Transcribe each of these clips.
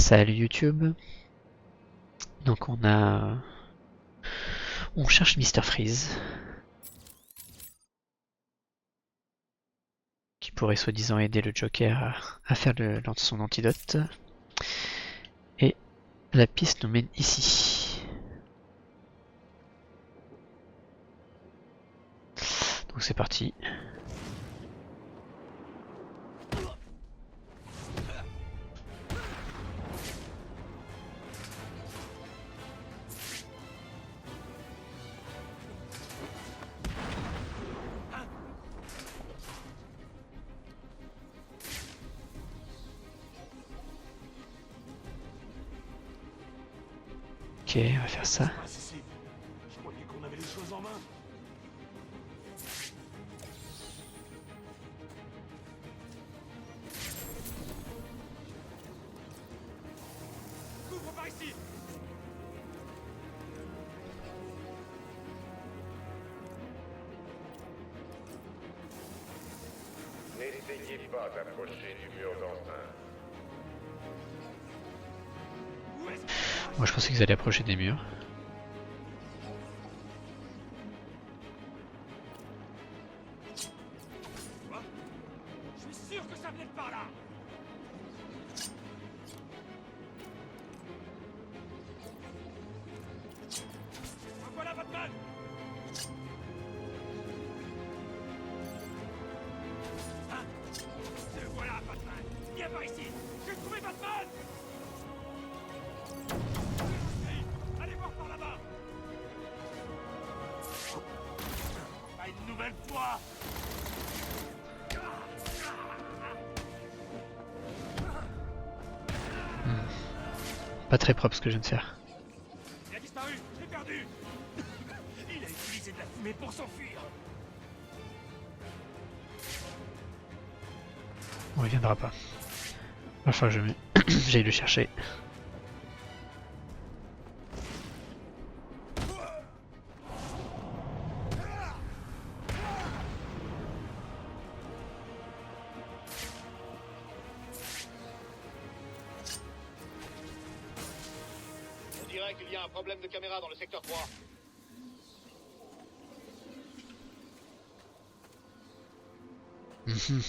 Salut YouTube. Donc on cherche Mr Freeze qui pourrait soi-disant aider le Joker à faire son antidote. Et la piste nous mène ici. Donc c'est parti. Ok, on va faire ça. Je croyais qu'on avait les choses en main. Couvre par ici. N'essayez pas d'approcher du mur d'enceinte. Où est-ce que... Moi je pensais qu'ils allaient approcher des murs. Quoi? Je suis sûr que ça venait de par là. Voilà Batman. Hein? Te voilà Batman. Viens par ici. J'ai trouvé Batman. Allez voir par là-bas. Pas une nouvelle fois. Pas très propre ce que je viens de faire. Il a disparu. Je l'ai perdu. Il a utilisé de la fumée pour s'enfuir. On ne reviendra pas. Enfin j'aille le chercher. On dirait qu'il y a un problème de caméra dans le secteur 3. Mhm.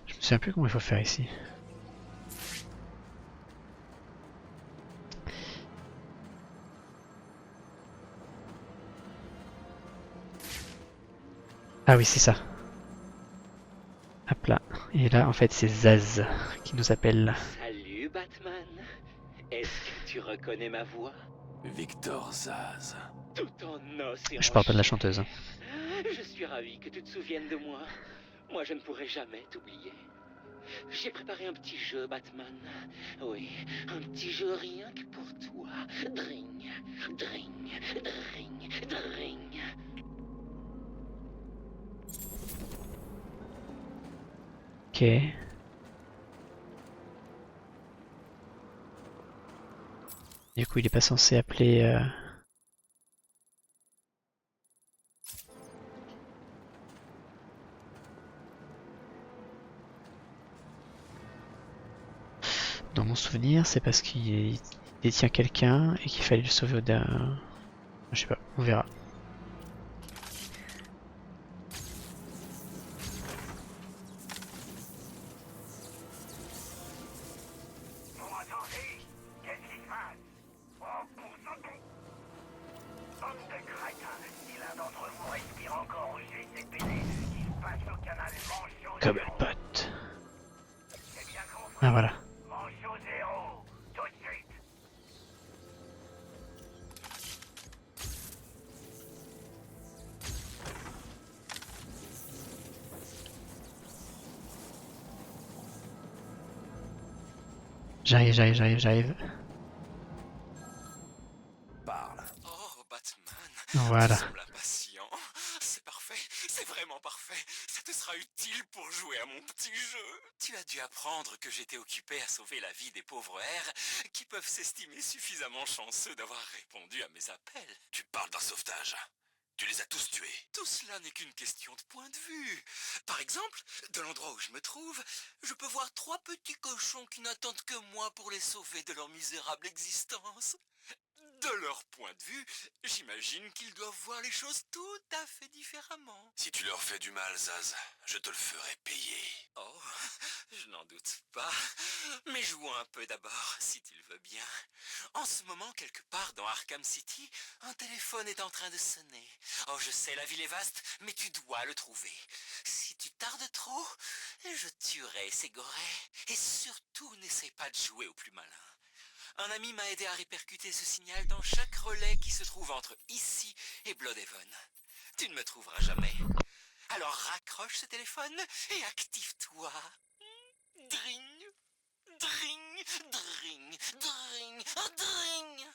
Je me souviens plus comment il faut faire ici. Ah oui c'est ça. Hop là. Et là en fait c'est Zaz qui nous appelle. Salut Batman. Est-ce que tu reconnais ma voix? Victor Zaz. Tout en os et Je en parle pas de la chair. chanteuse. Hein. Je suis ravi que tu te souviennes de moi. Moi, je ne pourrai jamais t'oublier. J'ai préparé un petit jeu, Batman. Oui, un petit jeu rien que pour toi. Dring, dring, dring, dring. Ok. Du coup il est pas censé appeler... Dans mon souvenir, c'est parce qu'il détient quelqu'un et qu'il fallait le sauver au dernier. Je sais pas, on verra. Bon, attendez, qu'est-ce qui se passe? Oh, pour ça, bande de crétins. Si l'un d'entre vous respire encore au GCPD, il passe au canal Manchot Comme Zéro. le pote. C'est bien compris. Ah voilà. Manchot Zéro, tout de suite. J'arrive. Parle. Oh, Batman, Voilà. tu sembles impatient. C'est parfait, c'est vraiment parfait. Ça te sera utile pour jouer à mon petit jeu. Tu as dû apprendre que j'étais occupé à sauver la vie des pauvres R qui peuvent s'estimer suffisamment chanceux d'avoir répondu à mes appels. Tu parles d'un sauvetage. Tu les as tous tués. Tout cela n'est qu'une question de point de vue. Par exemple, de l'endroit où je me trouve, je peux voir 3 petits cochons qui n'attendent que moi pour les sauver de leur misérable existence. De leur point de vue, j'imagine qu'ils doivent voir les choses tout à fait différemment. Si tu leur fais du mal, Zaz, je te le ferai payer. Oh, je n'en doute pas. Mais jouons un peu d'abord, si tu le veux bien. En ce moment, quelque part dans Arkham City, un téléphone est en train de sonner. Oh, je sais, la ville est vaste, mais tu dois le trouver. Si tu tardes trop, je tuerai ces gorets. Et surtout, n'essaie pas de jouer au plus malin. Un ami m'a aidé à répercuter ce signal dans chaque relais qui se trouve entre ici et Bloodhaven. Tu ne me trouveras jamais. Alors raccroche ce téléphone et active-toi. Dring, dring, dring, dring, dring.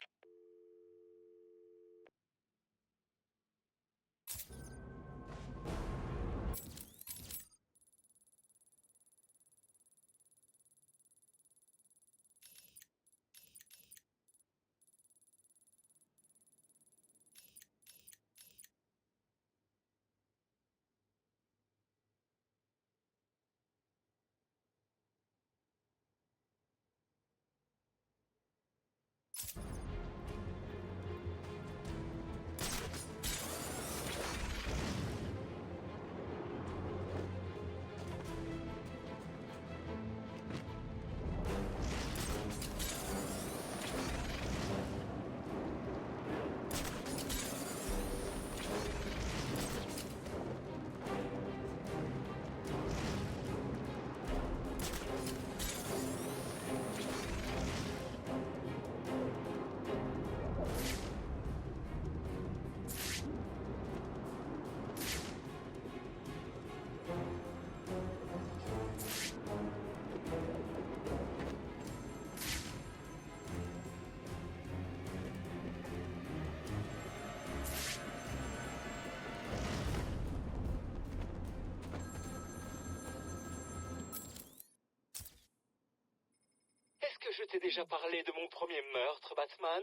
Est-ce que je t'ai déjà parlé de mon premier meurtre, Batman?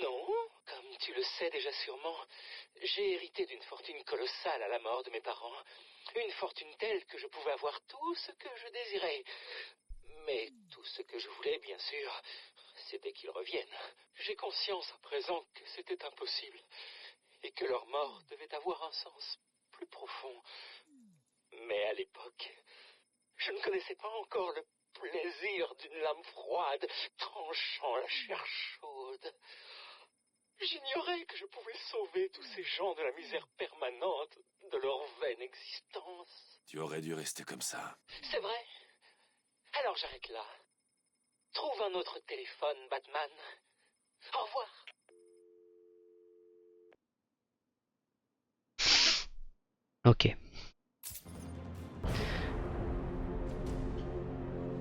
Non, comme tu le sais déjà sûrement, j'ai hérité d'une fortune colossale à la mort de mes parents. Une fortune telle que je pouvais avoir tout ce que je désirais. Mais tout ce que je voulais, bien sûr, c'était qu'ils reviennent. J'ai conscience à présent que c'était impossible et que leur mort devait avoir un sens plus profond. Mais à l'époque, je ne connaissais pas encore le plaisir d'une lame froide tranchant la chair chaude. J'ignorais que je pouvais sauver tous ces gens de la misère permanente de leur vaine existence. Tu aurais dû rester comme ça. C'est vrai? Alors j'arrête là. Trouve un autre téléphone, Batman. Au revoir. Ok.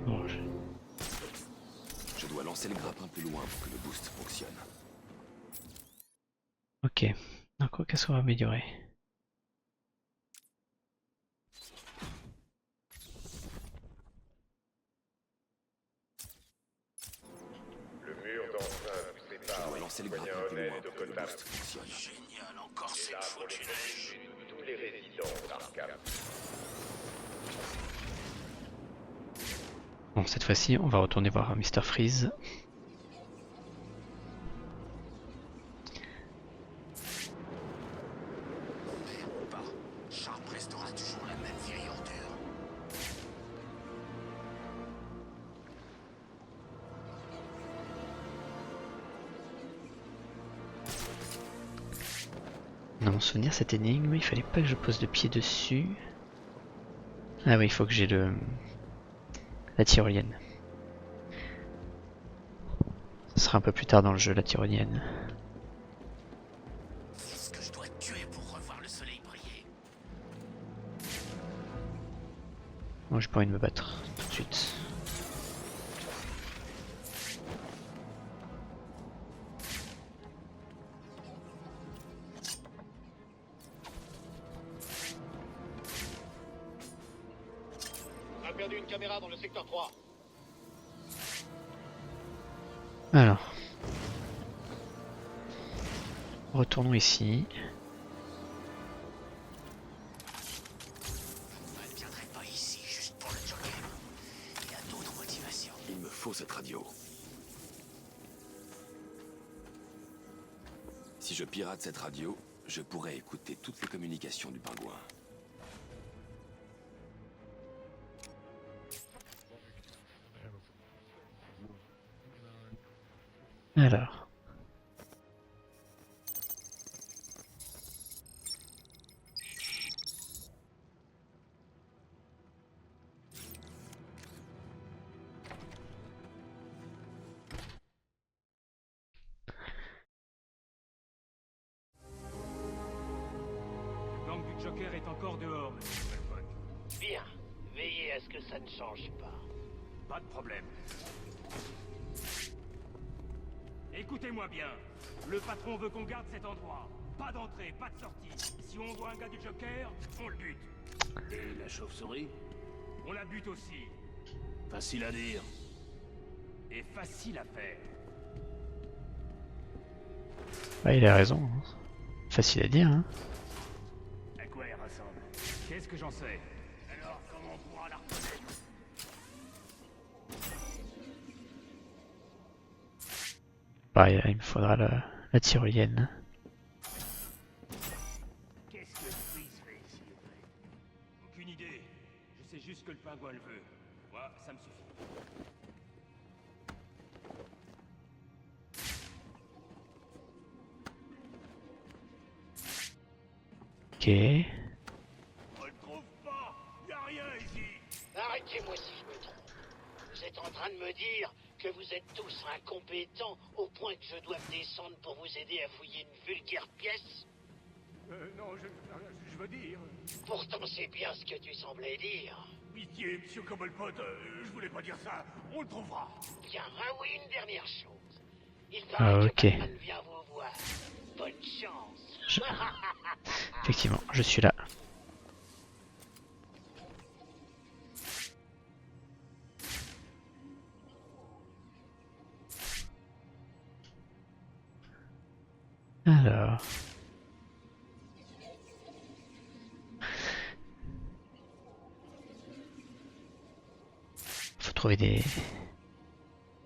Bon, Je dois lancer le grappin plus loin pour que le boost fonctionne. ok. Donc qu'est-ce qu'on va améliorer? Le mur d'enceinte vous Je sépare dois du lancer le citoyen grappin plus loin honnête de pour que le Gotham. boost fonctionne. Génial, encore Et cette là pour foutue les neige. protéger de tous les résidents d'Arkham. Bon, cette fois-ci, on va retourner voir Mr. Freeze. Bah, Sharp restera toujours la même vieille ordure. Dans mon souvenir, cette énigme, il fallait pas que je pose le pied dessus. Ah oui, il faut que j'ai la tyrolienne. Ce sera un peu plus tard dans le jeu, la tyrolienne. Est-ce que je dois te tuer pour revoir le soleil briller? Moi, j'ai pas envie de me battre tout de suite. perdu une caméra dans le secteur 3. Alors. Retournons ici. Je ne viendrai pas ici juste pour le Joker. Il y a d'autres motivations. Il me faut cette radio. Si je pirate cette radio, je pourrais écouter toutes les communications du pingouin. Alors. Le gang du Joker est encore dehors, monsieur Belmont. Bien. Veillez à ce que ça ne change pas. Pas de problème. Écoutez-moi bien. Le patron veut qu'on garde cet endroit. Pas d'entrée, pas de sortie. Si on voit un gars du Joker, on le bute. Et la chauve-souris? On la bute aussi. Facile à dire. Et facile à faire. Bah, il a raison. Hein. Facile à dire, hein. À quoi elle ressemble? Qu'est-ce que j'en sais? Alors, comment on pourra la reconnaître? Pareil, il me faudra la tyrolienne. Qu'est-ce que Freeze fait ici? Aucune idée. Je sais juste que le pingouin le veut. Moi, ça me suffit. Ok. On le trouve pas. Y a rien ici. Arrêtez-moi si je me trompe. Vous êtes en train de me dire que vous êtes tous incompétents au point que je dois me descendre pour vous aider à fouiller une vulgaire pièce? Non, je veux dire... Pourtant, c'est bien ce que tu semblais dire. Pitié, monsieur Cobblepot, je voulais pas dire ça. On le trouvera. Bien, ah oui, une dernière chose. Il Ah, paraît ok. que Batman vient vous voir. Bonne chance. Effectivement, je suis là. Alors. Faut trouver des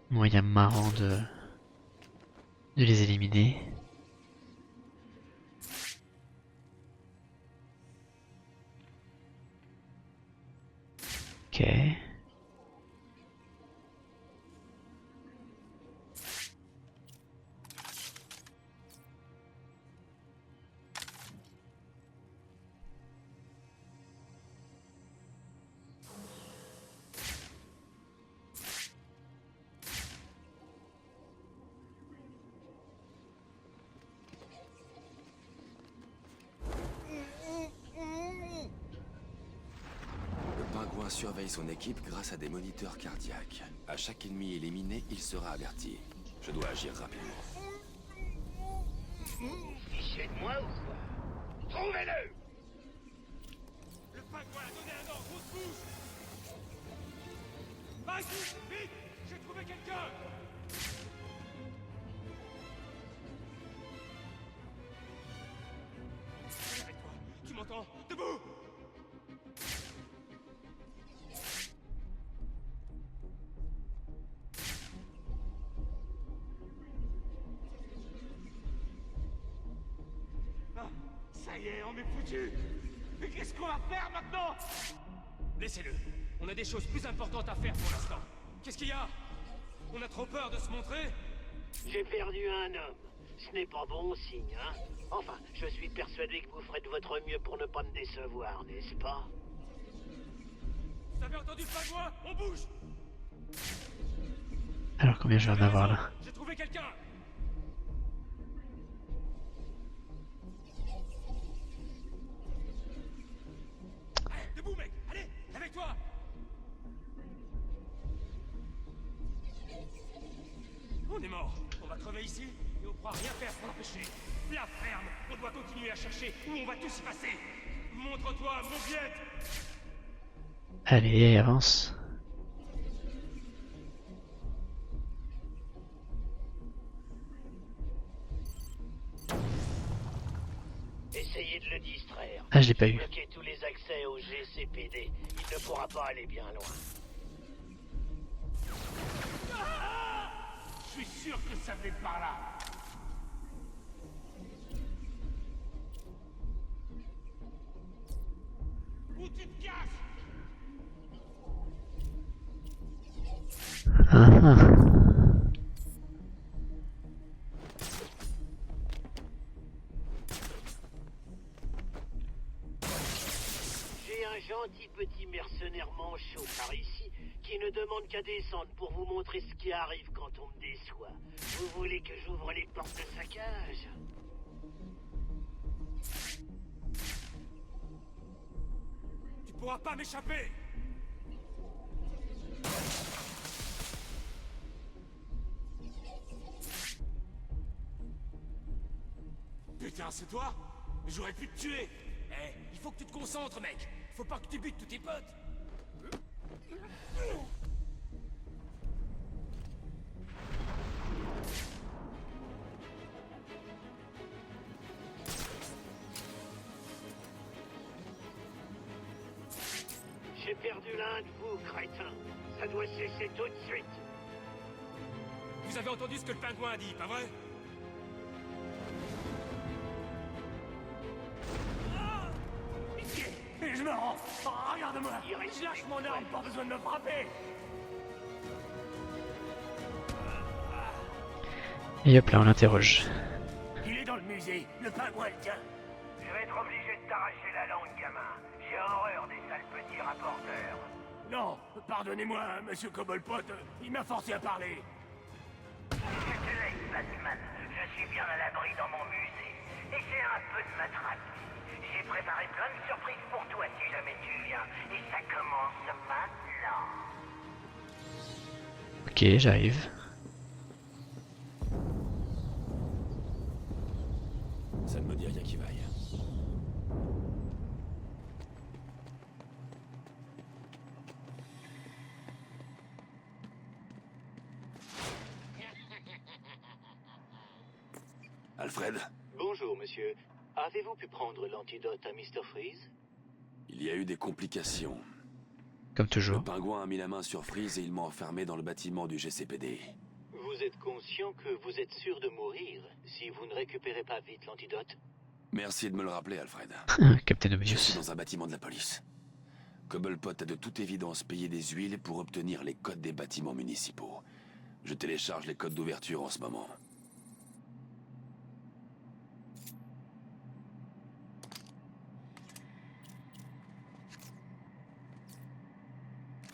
moyens marrants de les éliminer. Ok. Le pingouin surveille son équipe grâce à des moniteurs cardiaques. À chaque ennemi éliminé, il sera averti. Je dois agir rapidement. Fichez de moi ou quoi? Trouvez-le! Le pingouin a donné un ordre, on se bouge. Mike, vite! J'ai trouvé quelqu'un! Avec toi, tu m'entends? Debout! Ah, ça y est, on est foutu! Mais qu'est-ce qu'on va faire maintenant? Laissez-le. On a des choses plus importantes à faire pour l'instant. Qu'est-ce qu'il y a? On a trop peur de se montrer? J'ai perdu un homme. Ce n'est pas bon signe, hein? Enfin, je suis persuadé que vous ferez de votre mieux pour ne pas me décevoir, n'est-ce pas? Vous avez entendu le pingouin? On bouge! Alors combien je vais en avoir là? J'ai trouvé quelqu'un! Debout, mec! Allez! Avec toi! On est mort. On va crever ici et on pourra rien faire pour l'empêcher. La ferme! On doit continuer à chercher où on va tous y passer! Montre-toi, mon Viet! Allez, avance. Essayez de le distraire. Ah, je l'ai pas eu. Bloquez tous les accès au GCPD. Il ne pourra pas aller bien loin. Je suis sûr que ça fait par là. Où tu te casses? Ah, ah. J'ai un gentil petit mercenaire manchot par ici qui ne demande qu'à descendre pour vous montrer ce qui arrive quand on me déçoit. Vous voulez que j'ouvre les portes de sa cage? Tu pourras pas m'échapper. Putain, c'est toi? J'aurais pu te tuer. Eh, il faut que tu te concentres, mec. Faut pas que tu butes tous tes potes. J'ai perdu l'un de vous, crétin. Ça doit cesser tout de suite. Vous avez entendu ce que le pingouin a dit, pas vrai? Et je me rends. Oh, regarde-moi. Je lâche mon arme, pas besoin de me frapper. Et hop là, on l'interroge. Il est dans le musée. Le pingouin le tient. Je vais être obligé de t'arracher la langue, gamin. J'ai horreur des sales petits rapporteurs. Non, pardonnez-moi, monsieur Cobblepot. Il m'a forcé à parler. Je te laisse, Batman. Je suis bien à l'abri dans mon musée. Et j'ai un peu de matraque. J'ai préparé plein de surprises pour toi si jamais tu viens. Et ça commence maintenant. Ok, j'arrive. Ça ne me dit rien qui vaille. Alfred, Bonjour, monsieur. Avez-vous pu prendre l'antidote à Mr. Freeze? il y a eu des complications. Comme Le toujours. pingouin a mis la main sur Freeze et il m'a enfermé dans le bâtiment du GCPD. Vous êtes conscient que vous êtes sûr de mourir si vous ne récupérez pas vite l'antidote? Merci de me le rappeler, Alfred. Captain Je suis Obvious. dans un bâtiment de la police. Cobblepot a de toute évidence payé des huiles pour obtenir les codes des bâtiments municipaux. Je télécharge les codes d'ouverture en ce moment.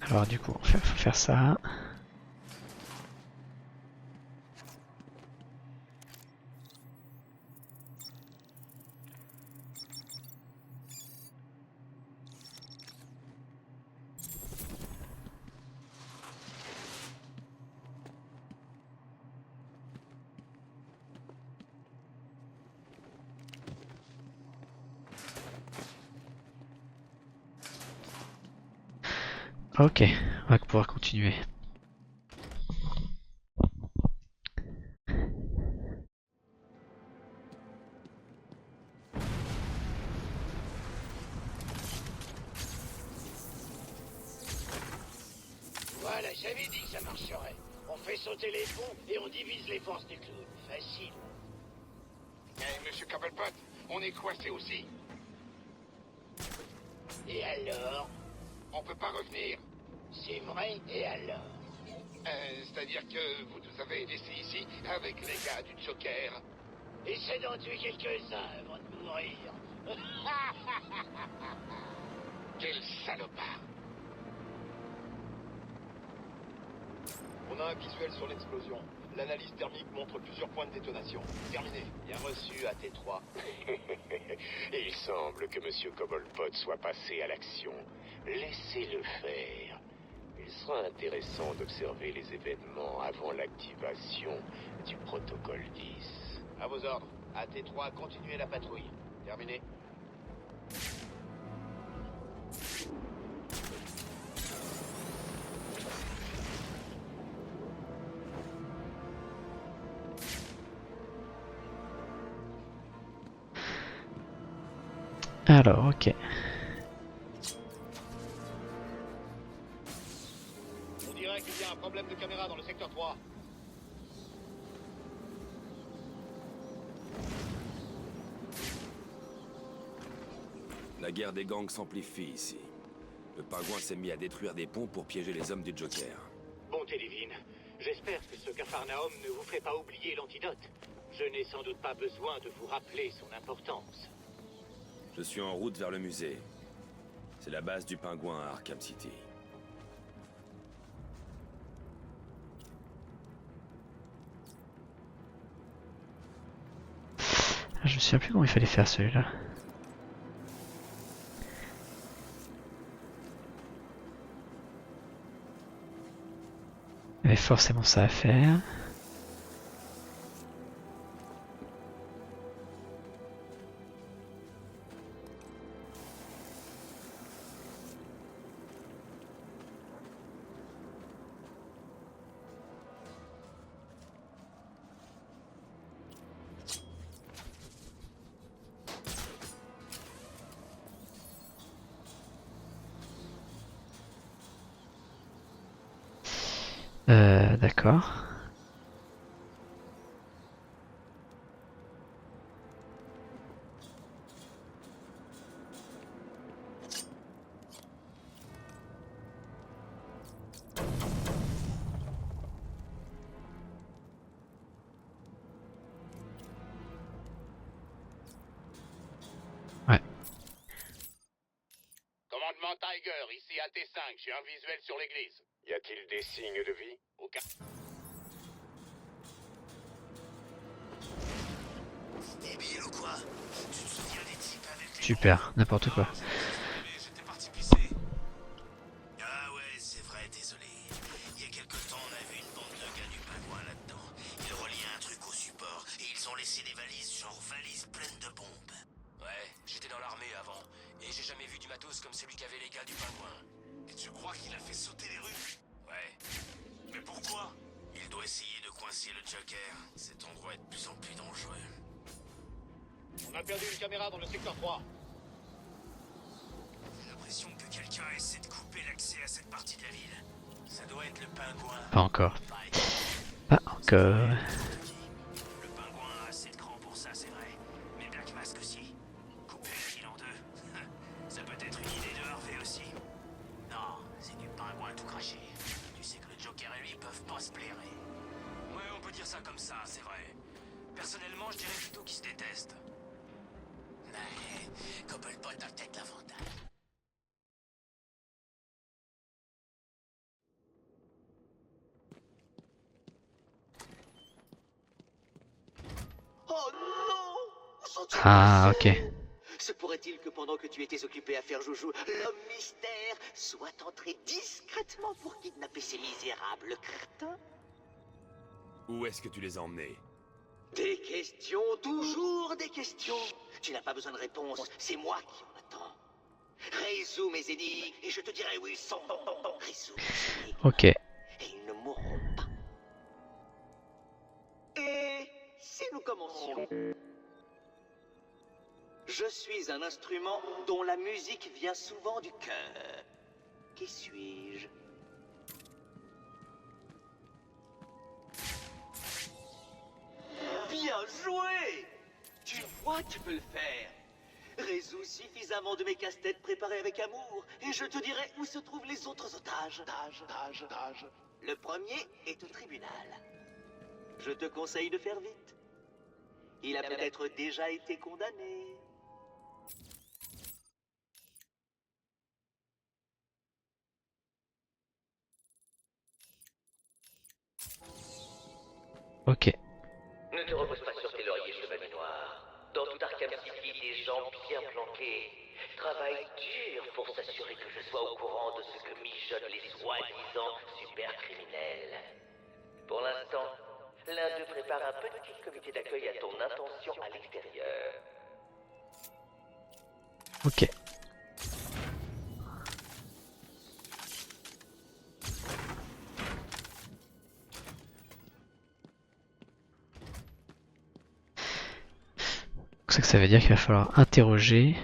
Alors du coup, faut faire ça. Ok, on va pouvoir continuer. Voilà, j'avais dit que ça marcherait. On fait sauter les ponts et on divise les forces du clown. Facile. Eh, monsieur Cobblepot, on est coincé aussi. Et alors? On peut pas revenir. C'est vrai, et alors? C'est-à-dire que vous nous avez laissés ici avec les gars du Joker. Essaie d'en tuer quelques-uns avant de mourir. Quel salopard. On a un visuel sur l'explosion. L'analyse thermique montre plusieurs points de détonation. Terminé. Bien reçu, AT3. Il semble que Monsieur Cobblepot soit passé à l'action. Laissez-le faire. Il sera intéressant d'observer les événements avant l'activation du protocole 10. À vos ordres. AT3, continuez la patrouille. Terminé. Alors, ok. On dirait qu'il y a un problème de caméra dans le secteur 3. La guerre des gangs s'amplifie ici. Le pingouin s'est mis à détruire des ponts pour piéger les hommes du Joker. Bonté divine, j'espère que ce Capharnaüm ne vous fait pas oublier l'antidote. Je n'ai sans doute pas besoin de vous rappeler son importance. Je suis en route vers le musée. C'est la base du pingouin à Arkham City. Je me souviens plus comment il fallait faire celui-là. Il y avait forcément ça à faire. D'accord. Ouais. Commandement Tiger, ici AT5, j'ai un visuel sur l'église. Y a-t-il des signes de vie? Aucun. Débile ou quoi? Tu te souviens des types avec les... Super, n'importe quoi. J'étais parti pisser. Ah ouais, c'est vrai, désolé. Il y a quelque temps, on a vu une bande de gars du pingouin là-dedans. Ils reliaient un truc au support et ils ont laissé des valises, genre valises pleines de bombes. Ouais, j'étais dans l'armée avant et j'ai jamais vu du matos comme celui qu'avaient les gars du pingouin. Et tu crois qu'il a fait sauter les rues? Ouais. Mais pourquoi? Il doit essayer de coincer le Joker. Cet endroit est de plus en plus dangereux. On a perdu une caméra dans le secteur 3. J'ai l'impression que quelqu'un essaie de couper l'accès à cette partie de la ville. Ça doit être le pingouin. Pas encore. Pas encore. Le pingouin a assez de cran pour ça, c'est vrai. Mais Black Mask aussi. Couper la ville en deux. Ça peut être une idée de Harvey aussi. Non, c'est du pingouin tout craché. Tu sais que le Joker et lui peuvent pas se blairer. Ouais, on peut dire ça comme ça, c'est vrai. Personnellement, je dirais plutôt qu'ils se détestent. Mais Cobblepot a peut-être l'avantage. Oh non! Ah, ok. Se pourrait-il que pendant que tu étais occupé à faire joujou, l'homme mystère soit entré discrètement pour kidnapper ces misérables crétins? Où est-ce que tu les as emmenés? Des questions, toujours des questions. Tu n'as pas besoin de réponse, c'est moi qui en attends. Résous mes énigmes et je te dirai où ils sont. Résous mes énigmes. Ok. Et ils ne mourront pas. Et si nous commencions? Je suis un instrument dont la musique vient souvent du cœur. Qui suis-je? Bien joué! Tu vois, tu peux le faire. Résous suffisamment de mes casse-têtes préparés avec amour, et je te dirai où se trouvent les autres otages. Le premier est au tribunal. Je te conseille de faire vite. Il a peut-être déjà été condamné. Ok. Ne te repose pas sur tes lauriers, chevalier noir. Dans tout Arkham City, des gens bien planqués travaillent dur pour s'assurer que je sois au courant de ce que mijotent les soi-disant super-criminels. Pour l'instant, l'un d'eux prépare un petit comité d'accueil à ton intention à l'extérieur. Ok. C'est que ça veut dire qu'il va falloir interroger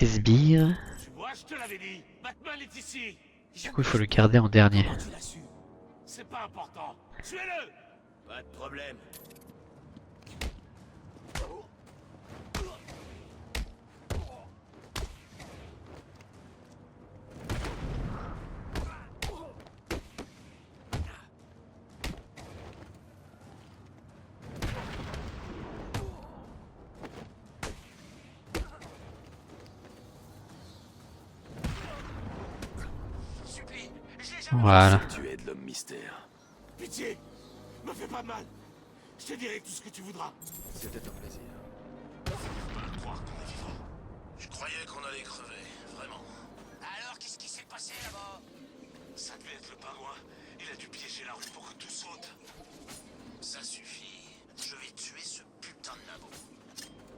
des sbires. Tu vois, je te l'avais dit. Batman est ici. Du coup, il faut le garder en dernier. Comment tu l'as su? C'est pas important. Tuez-le. Pas de problème. Voilà. Tu aides l'homme mystère. Pitié, me fais pas de mal. Je te dirai tout ce que tu voudras. C'était un plaisir. Pas croire qu'on est vivant. Je croyais qu'on allait crever, vraiment. Alors, qu'est-ce qui s'est passé là-bas? Ça devait être le pingouin. Il a dû piéger la rue pour que tout saute. Ça suffit. Je vais tuer ce putain de labo.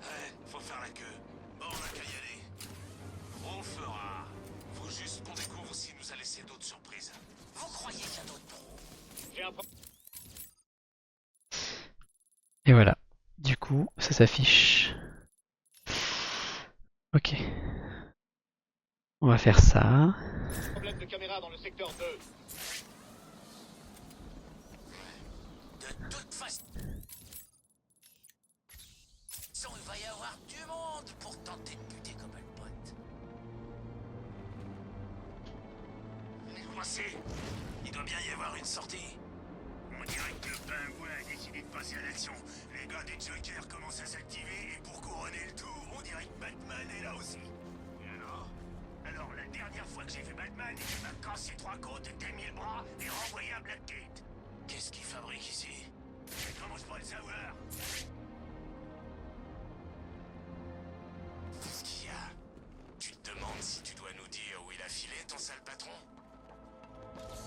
Ouais, faut faire la queue. Bon, on a qu'à y aller. On le fera. Faut juste qu'on découvre s'il nous a laissé d'autres surprises. Vous croyez qu'il y a d'autres pros? J'ai un Et voilà. Du coup, ça s'affiche. Ok. On va faire ça. problème de caméra dans le secteur 2. De toute façon, il va y avoir du monde pour tenter de buter Cobblepot. On est coincé. Il doit bien y avoir une sortie. On dirait que le pingouin a décidé de passer à l'action. Les gars du Joker commencent à s'activer et pour couronner le tout, on dirait que Batman est là aussi. Et alors, la dernière fois que j'ai vu Batman, il m'a cassé 3 côtes, démis le bras et renvoyé à Black Kate. Qu'est-ce qu'il fabrique ici? Mais comment je pourrais le savoir? Qu'est-ce qu'il y a? Tu te demandes si tu dois nous dire où il a filé, ton sale patron?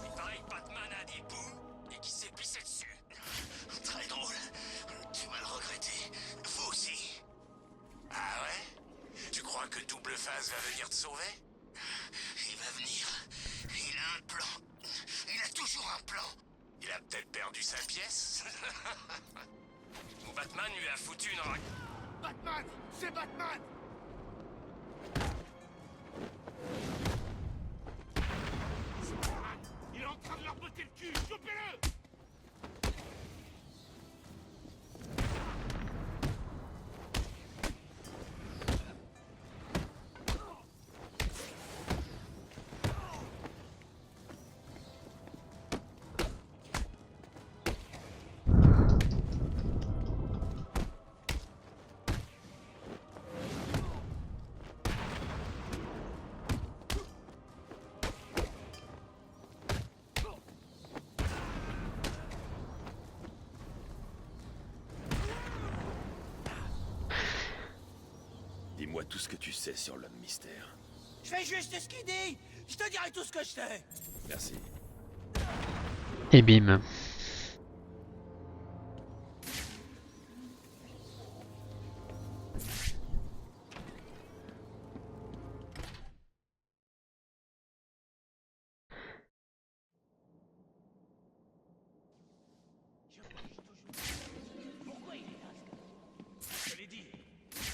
Il paraît que Batman a dit boum et qu'il s'est pissé dessus. Très drôle. Tu vas le regretter. Vous aussi. Ah ouais? Tu crois que Double Face va venir te sauver? Il va venir. Il a un plan. Il a toujours un plan. Il a peut-être perdu sa pièce. Ou Batman lui a foutu une rac... Batman! C'est Batman! Il est en train de leur botter le cul! Chopez-le! Dis-moi tout ce que tu sais sur l'homme mystère. Je fais juste ce qu'il dit. Je te dirai tout ce que je sais. Merci. Et bim. Je l'ai dit.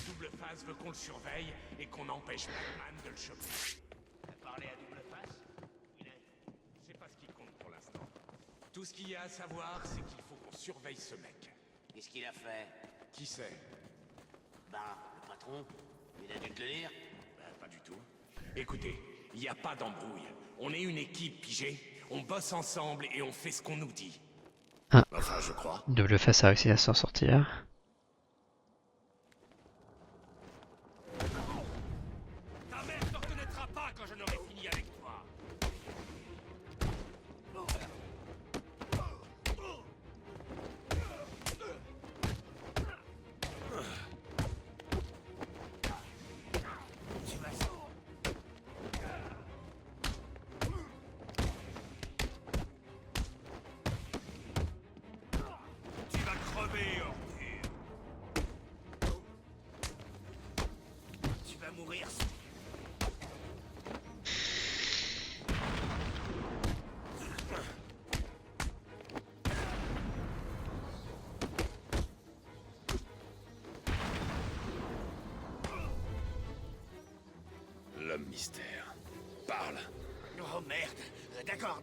Double Face veut qu'on le surveille et qu'on empêche Batman de le choper. T'as parlé à Double Face? Il est... C'est pas ce qui compte pour l'instant. Tout ce qu'il y a à savoir, c'est qu'il faut qu'on surveille ce mec. Qu'est-ce qu'il a fait? Qui c'est? Ben, le patron. Il a dû te le dire. Ben, pas du tout. Écoutez, il n'y a pas d'embrouille. On est une équipe, pigée. On bosse ensemble et on fait ce qu'on nous dit. Ah. Enfin, je crois. Double Face a réussi à s'en sortir. Ta mère ne te reconnaîtra pas quand je n'aurai fini avec toi. Tu vas crever, ordure. mystère. Parle. Oh merde. D'accord.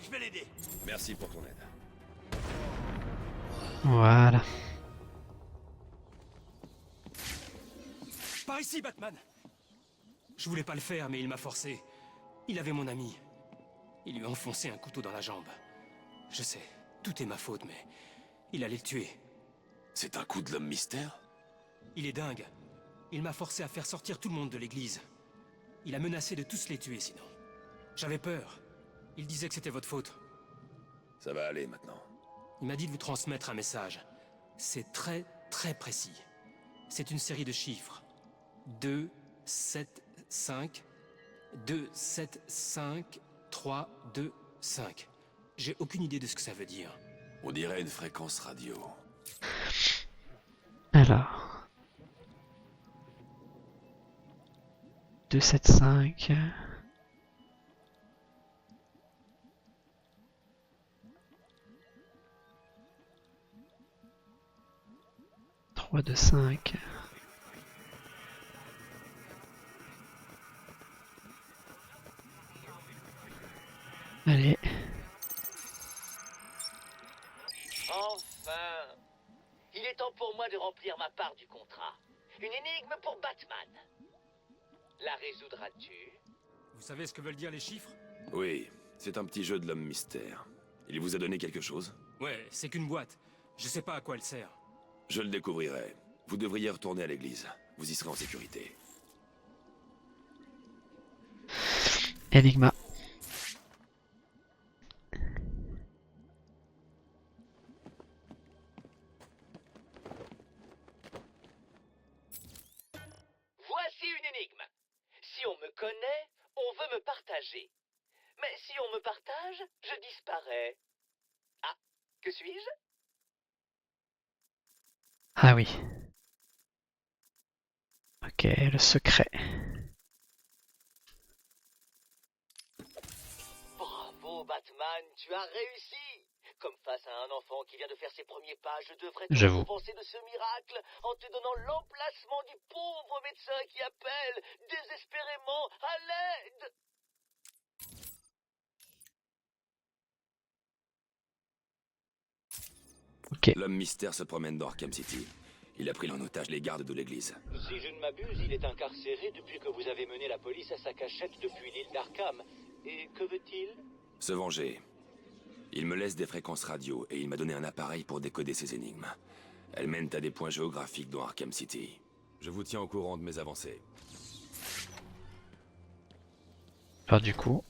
Je vais l'aider. Merci pour ton aide. Voilà. Par ici, Batman. Je voulais pas le faire, mais il m'a forcé. Il avait mon ami. Il lui a enfoncé un couteau dans la jambe. Je sais, tout est ma faute, mais il allait le tuer. C'est un coup de l'homme mystère? Il est dingue. Il m'a forcé à faire sortir tout le monde de l'église. Il a menacé de tous les tuer, sinon. J'avais peur. Il disait que c'était votre faute. Ça va aller maintenant. Il m'a dit de vous transmettre un message. C'est très, très précis. C'est une série de chiffres. 2, 7, 5... 2, 7, 5, 3, 2, 5. J'ai aucune idée de ce que ça veut dire. On dirait une fréquence radio. Alors. 2, 7, 5... 3, 2, 5... Allez. Enfin! Il est temps pour moi de remplir ma part du contrat. Une énigme pour Batman. La résoudras-tu? Vous savez ce que veulent dire les chiffres? Oui, c'est un petit jeu de l'homme mystère. Il vous a donné quelque chose? Ouais, c'est qu'une boîte. Je sais pas à quoi elle sert. Je le découvrirai. Vous devriez retourner à l'église. Vous y serez en sécurité. Enigma. Voici une énigme. Si on me connaît, on veut me partager. Mais si on me partage, je disparais. Ah, que suis-je? Ah oui. Ok, le secret. Bravo, Batman, tu as réussi. Comme face à un enfant qui vient de faire ses premiers pas, je devrais te J'avoue. récompenser de ce miracle en te donnant l'emplacement du pauvre médecin qui appelle désespérément à l'aide. Ok. L'homme mystère se promène dans Arkham City. Il a pris en otage les gardes de l'église. Si je ne m'abuse, il est incarcéré depuis que vous avez mené la police à sa cachette depuis l'île d'Arkham. Et que veut-il? Se venger. Il me laisse des fréquences radio et il m'a donné un appareil pour décoder ses énigmes. Elles mènent à des points géographiques dans Arkham City. Je vous tiens au courant de mes avancées. Alors du coup,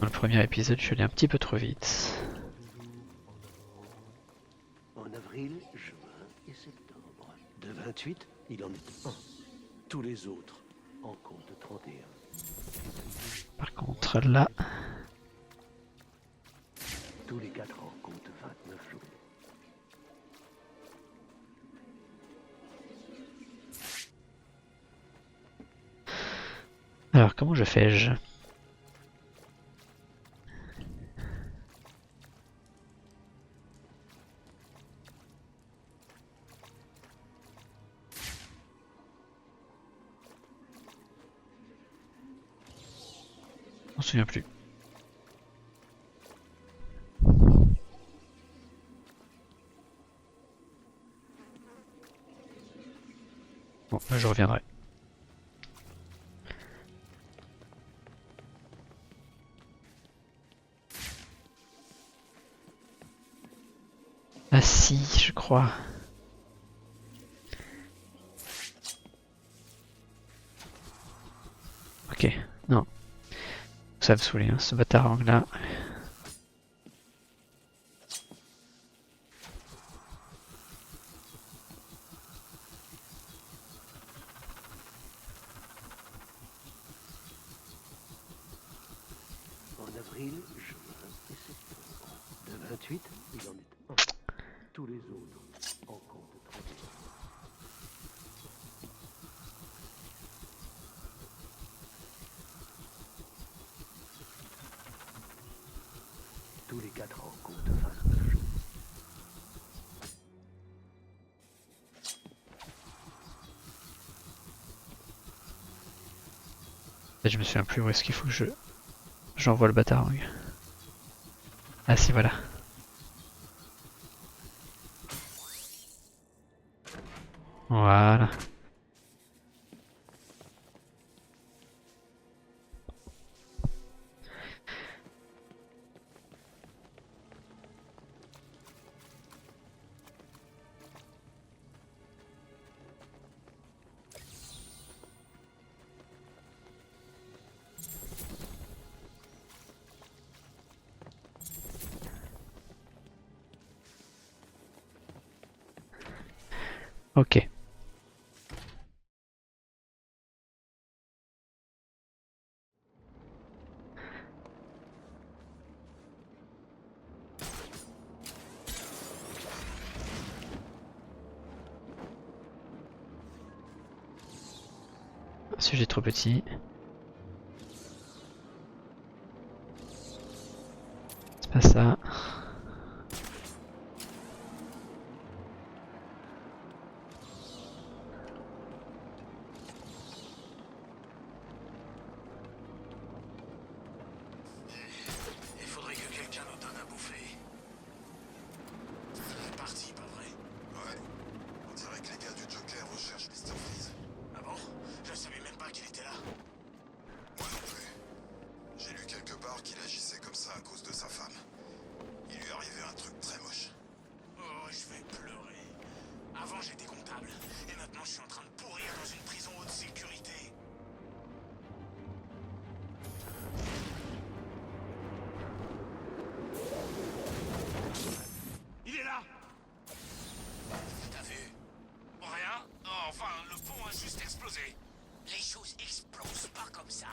dans le premier épisode, je suis allé un petit peu trop vite. En avril, juin et septembre. De 28, il en est un. Tous les autres en comptent 31. Par contre, là... Tous les 4 ans comptent 29 jours. Alors, comment je fais-je? Je m'en souviens plus. Bon, là je reviendrai. Ah si, je crois. Ok, non. Ça va me saouler, hein, ce bâtard là. En avril, juin et septembre. De 28, il en est un. Tous les autres en comptent 31. Tous les 4 ans comptent 29 jours. je me souviens plus où est-ce qu'il faut que j'envoie le Batarang. Ah si, voilà. Voilà. Ok. Sujet trop petit. C'est pas ça. Il faudrait que quelqu'un nous donne à bouffer. C'est parti, pas vrai? Ouais. On dirait que les gars du Joker recherchent Mr. Freeze. Ah bon? Je savais même pas qu'il était là. Moi non plus. J'ai lu quelque part qu'il agissait comme ça à cause de sa femme. Il lui arrivait un truc très moche. Oh, je vais pleurer. Avant j'étais comptable, et maintenant je suis en train de pourrir dans une prison haute sécurité. Il est là! T'as vu? Rien? Oh, enfin, le pont a juste explosé. Les choses explosent pas comme ça.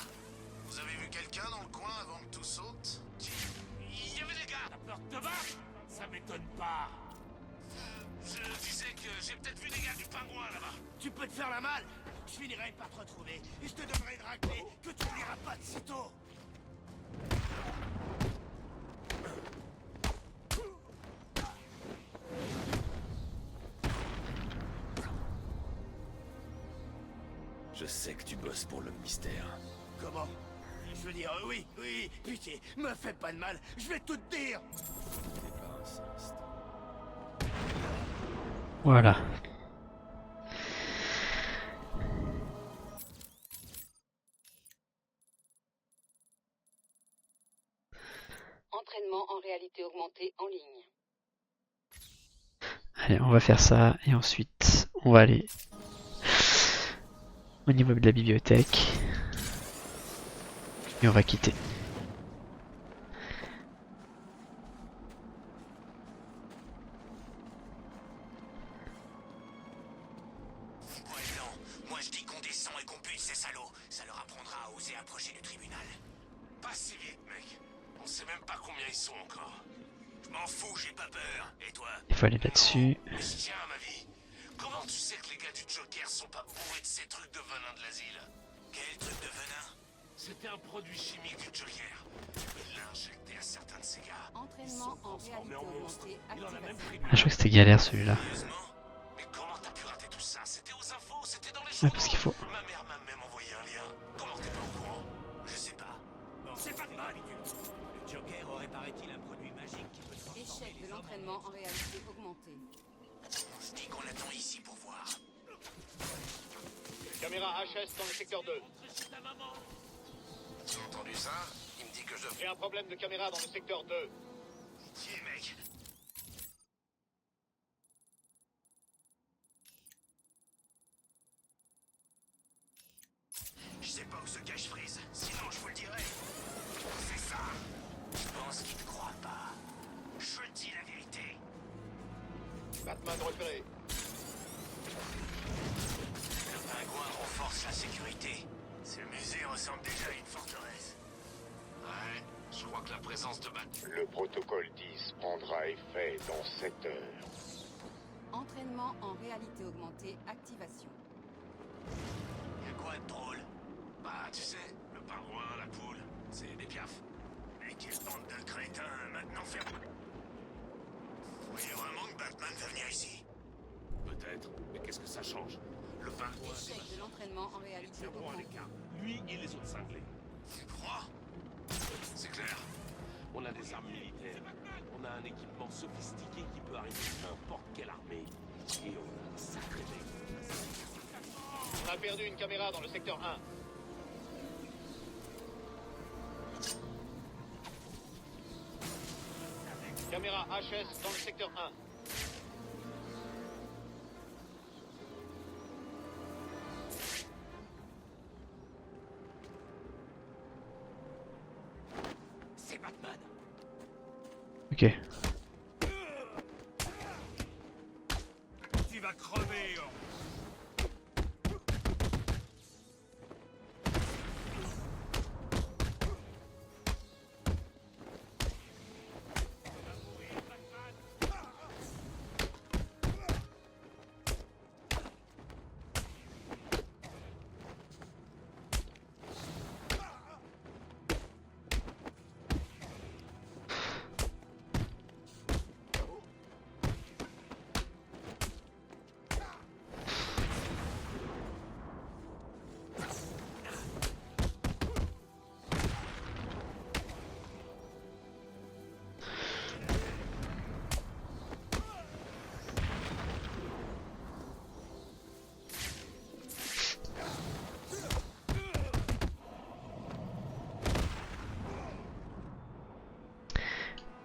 Vous avez vu quelqu'un dans le coin avant que tout saute? Il y avait des gars! La porte de bas? Ça m'étonne pas. Je disais que j'ai peut-être vu des gars du pingouin là-bas. Tu peux te faire la malle. Je finirai par te retrouver et je te donnerai une raclée que tu n'oublieras pas de sitôt. Je sais que tu bosses pour l'homme mystère. Comment? Je veux dire, oui, pitié, me fais pas de mal, je vais tout te dire. Voilà. Entraînement en réalité augmentée en ligne. Allez, on va faire ça et ensuite on va aller au niveau de la bibliothèque et on va quitter. Ouais, non, moi je dis qu'on descend et qu'on bute ces salauds. Ça leur apprendra à oser approcher du tribunal. Pas si vite, mec. On sait même pas combien ils sont encore. Je m'en fous, j'ai pas peur. Et toi? Il faut aller là-dessus. Mais je tiens à ma vie. Comment tu sais que les gars du Joker sont pas bourrés de ces trucs de venin de l'asile? Quel truc de venin? C'était un produit chimique du Joker. Il l'a injecté à certains de ces gars. Entraînement en réalité augmentée activation. Ah, je crois que c'était galère celui-là. Mais comment t'as pu rater tout ça? C'était aux infos, c'était dans les Ouais, journaux. parce qu'il faut. Ma mère m'a même envoyé un lien. Comment t'es pas au courant? Je sais pas. Bon, c'est pas de mal. Le Joker aurait, paraît-il, un produit magique qui peut transformer Échec de les hommes. l'entraînement en réalité augmentée. Je dis qu'on attend ici pour voir. Caméra HS dans le secteur 2. Tu as entendu ça? Il me dit que je... J'ai un problème de caméra dans le secteur 2. Tiens, mec. Je sais pas où se cache Freeze, sinon je vous le dirai. C'est ça. Je pense qu'il ne croit pas. Je dis la vérité. Batman repéré. Le pingouin renforce la sécurité. Ce musée ressemble déjà à une forteresse. Ouais, je crois que la présence de Batman... Le protocole 10 prendra effet dans 7 heures. Entraînement en réalité augmentée activation. Y'a quoi de drôle? Bah, tu sais, le pingouin, la poule, c'est des piafs. Mais quelle bande de crétins maintenant faire... Vous voyez vraiment que Batman va venir ici? Peut-être, mais qu'est-ce que ça change? Le 23. Échec de l'entraînement en réalité Tiendront à augmentée. l'écart. Lui et les autres cinglés. Tu crois? C'est clair. On a des armes militaires. On a un équipement sophistiqué qui peut arrêter n'importe quelle armée. Et on a un sacré mec. On a perdu une caméra dans le secteur 1. Caméra HS dans le secteur 1. C'est Batman. Ok. Tu vas crever, Orc.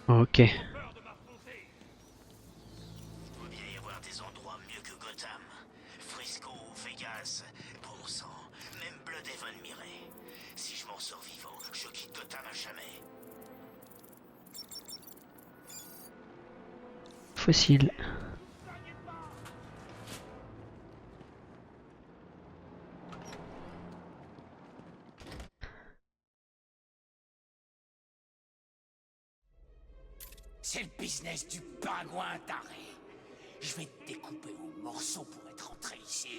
Ok. Il doit bien y avoir des endroits mieux que Gotham. Frisco, Vegas, bon sang, même Bloodhaven m'irait. Si je m'en sors vivant, je quitte Gotham à jamais. Fossile. C'est le business du pingouin taré. Je vais te découper en morceaux pour être rentré ici.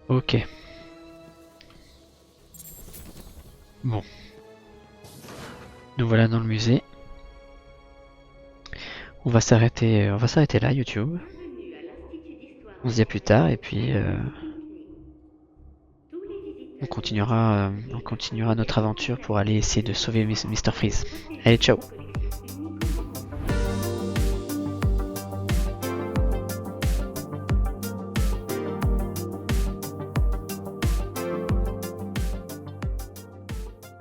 Ok. Bon. Nous voilà dans le musée. On va s'arrêter là, YouTube. On se dit à plus tard et puis on continuera notre aventure pour aller essayer de sauver Mr. Freeze. Allez, ciao.